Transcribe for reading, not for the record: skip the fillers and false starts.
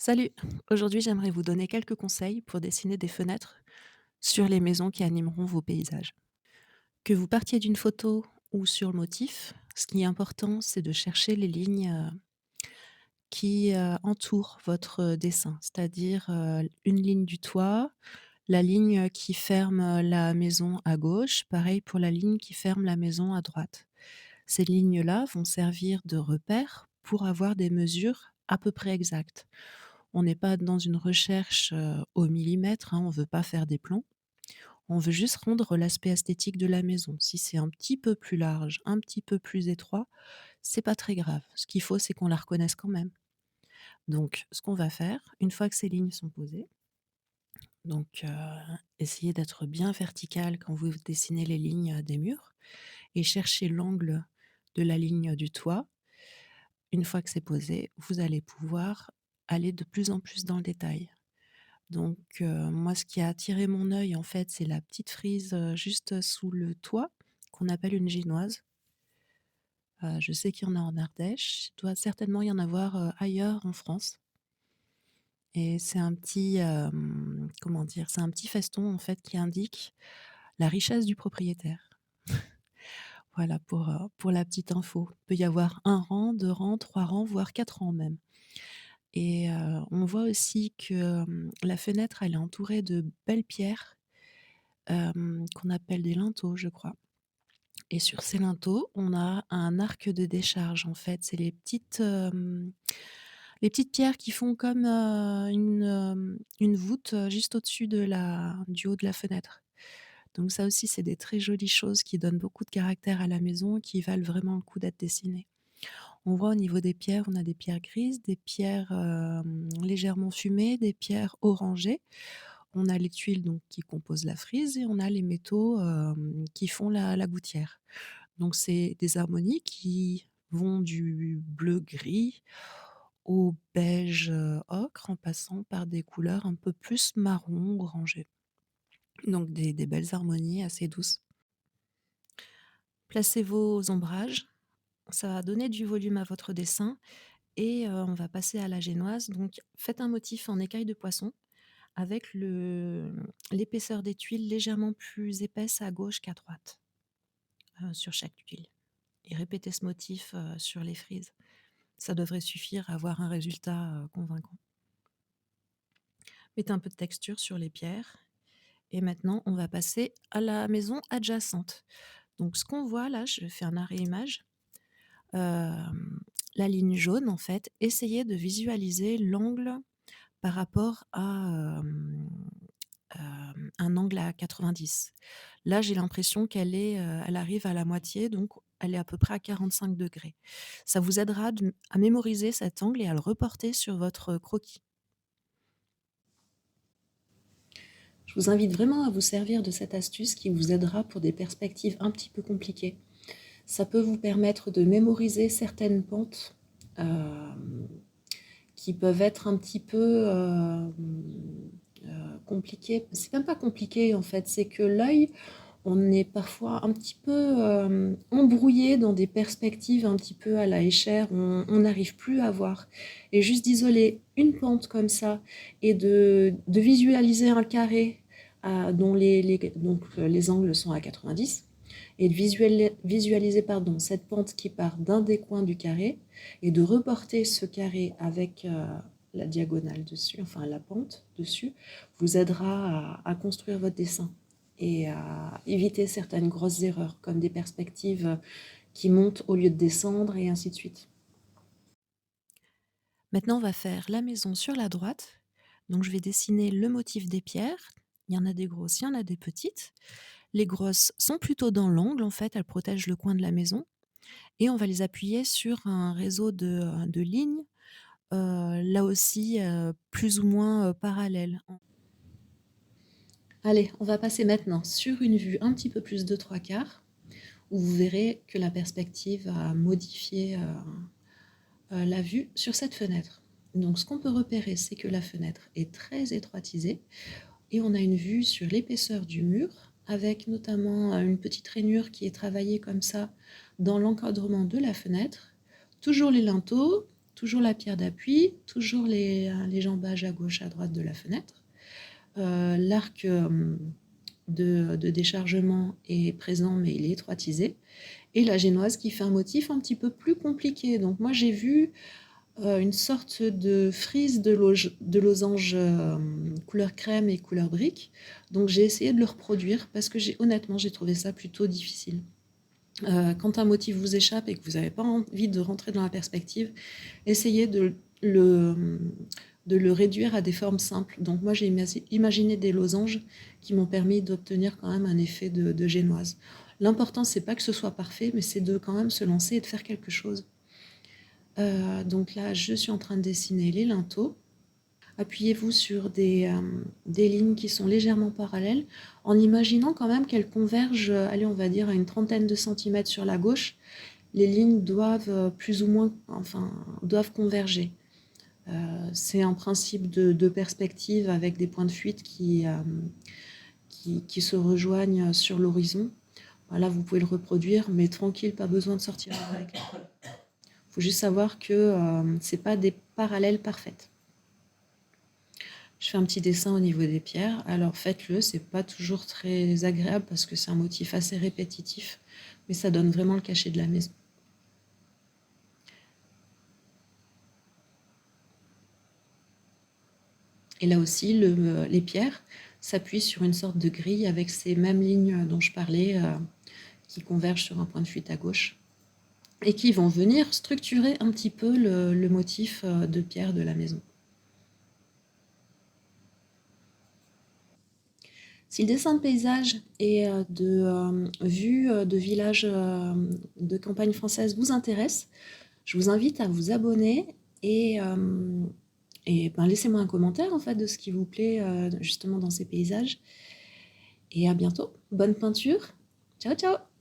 Salut, aujourd'hui j'aimerais vous donner quelques conseils pour dessiner des fenêtres sur les maisons qui animeront vos paysages. Que vous partiez d'une photo ou sur le motif, ce qui est important, c'est de chercher les lignes qui entourent votre dessin, c'est-à-dire une ligne du toit, la ligne qui ferme la maison à gauche, pareil pour la ligne qui ferme la maison à droite. Ces lignes-là vont servir de repère pour avoir des mesures à peu près exactes. On n'est pas dans une recherche, au millimètre, hein, on veut pas faire des plans. On veut juste rendre l'aspect esthétique de la maison. Si c'est un petit peu plus large, un petit peu plus étroit, c'est pas très grave. Ce qu'il faut, c'est qu'on la reconnaisse quand même. Donc ce qu'on va faire, une fois que ces lignes sont posées, donc essayez d'être bien vertical quand vous dessinez les lignes, des murs et cherchez l'angle de la ligne du toit. Une fois que c'est posé, vous allez pouvoir aller de plus en plus dans le détail. Donc moi, ce qui a attiré mon œil, en fait, c'est la petite frise, juste sous le toit, qu'on appelle une génoise. Je sais qu'il y en a en Ardèche, il doit certainement y en avoir, ailleurs en France et c'est un petit, comment dire? C'est un petit feston, en fait, qui indique la richesse du propriétaire. Voilà pour la petite info. Il peut y avoir un rang, 2 rangs, 3 rangs, voire 4 rangs même et on voit aussi que, la fenêtre, elle est entourée de belles pierres qu'on appelle des linteaux, je crois. Et sur ces linteaux, on a un arc de décharge, en fait. C'est les petites pierres qui font comme, une voûte, juste au-dessus du haut de la fenêtre. Donc ça aussi, c'est des très jolies choses qui donnent beaucoup de caractère à la maison, qui valent vraiment le coup d'être dessinées. On voit au niveau des pierres, on a des pierres grises, des pierres, légèrement fumées, des pierres orangées. On a les tuiles donc qui composent la frise et on a les métaux, qui font la gouttière. Donc c'est des harmonies qui vont du bleu-gris au beige, ocre en passant par des couleurs un peu plus marron, orangé. Donc des belles harmonies assez douces. Placez vos ombrages, ça va donner du volume à votre dessin et on va passer à la génoise. Donc faites un motif en écaille de poisson avec l'épaisseur des tuiles légèrement plus épaisse à gauche qu'à droite, sur chaque tuile et répétez ce motif, sur les frises. Ça devrait suffire à avoir un résultat, convaincant. Mettez un peu de texture sur les pierres et maintenant on va passer à la maison adjacente. Donc ce qu'on voit là, je fais un arrêt image, la ligne jaune en fait, essayez de visualiser l'angle par rapport à, un angle à 90. Là, j'ai l'impression elle arrive à la moitié, donc elle est à peu près à 45°. Ça vous aidera à mémoriser cet angle et à le reporter sur votre croquis. Je vous invite vraiment à vous servir de cette astuce qui vous aidera pour des perspectives un petit peu compliquées. Ça peut vous permettre de mémoriser certaines pentes qui peuvent être un petit peu compliquées. C'est même pas compliqué en fait, c'est que l'œil, on est parfois un petit peu embrouillé dans des perspectives un petit peu à la Escher, on n'arrive plus à voir. Et juste d'isoler une pente comme ça et de visualiser un carré dont les angles sont à 90 et de visualiser cette pente qui part d'un des coins du carré et de reporter ce carré avec la diagonale dessus, enfin la pente dessus, vous aidera à construire votre dessin et à éviter certaines grosses erreurs, comme des perspectives qui montent au lieu de descendre et ainsi de suite. Maintenant, on va faire la maison sur la droite. Donc je vais dessiner le motif des pierres. Il y en a des grosses, il y en a des petites. Les grosses sont plutôt dans l'angle en fait, elles protègent le coin de la maison et on va les appuyer sur un réseau de lignes, là aussi, plus ou moins, parallèles. Allez, on va passer maintenant sur une vue un petit peu plus de trois quarts, où vous verrez que la perspective a modifié la vue sur cette fenêtre. Donc ce qu'on peut repérer, c'est que la fenêtre est très étroitisée et on a une vue sur l'épaisseur du mur, avec notamment une petite rainure qui est travaillée comme ça dans l'encadrement de la fenêtre. Toujours les linteaux, toujours la pierre d'appui, toujours les jambages à gauche, à droite de la fenêtre. L'arc de déchargement est présent, mais il est étroitisé. Et la génoise qui fait un motif un petit peu plus compliqué. Donc moi, j'ai vu une sorte de frise de losange couleur crème et couleur brique. Donc j'ai essayé de le reproduire parce que honnêtement, j'ai trouvé ça plutôt difficile. Quand un motif vous échappe et que vous n'avez pas envie de rentrer dans la perspective, essayez de le réduire à des formes simples. Donc moi, j'ai imaginé des losanges qui m'ont permis d'obtenir quand même un effet de génoise. L'important, c'est pas que ce soit parfait, mais c'est de quand même se lancer et de faire quelque chose. Donc là, je suis en train de dessiner les linteaux. Appuyez-vous sur des lignes qui sont légèrement parallèles, en imaginant quand même qu'elles convergent, allez, on va dire à une trentaine de centimètres sur la gauche. Les lignes doivent plus ou moins, enfin, doivent converger. C'est un principe de perspective avec des points de fuite qui se rejoignent sur l'horizon. Là, vous pouvez le reproduire, mais tranquille, pas besoin de sortir avec. Il faut juste savoir que ce n'est pas des parallèles parfaites. Je fais un petit dessin au niveau des pierres. Alors faites-le, c'est pas toujours très agréable parce que c'est un motif assez répétitif, mais ça donne vraiment le cachet de la maison. Et là aussi, les pierres s'appuient sur une sorte de grille avec ces mêmes lignes dont je parlais, qui convergent sur un point de fuite à gauche et qui vont venir structurer un petit peu le motif de pierre de la maison. Si le dessin de paysage et de vue de village de campagne française vous intéresse, je vous invite à vous abonner et laissez-moi un commentaire en fait de ce qui vous plaît justement dans ces paysages. Et à bientôt. Bonne peinture. Ciao, ciao!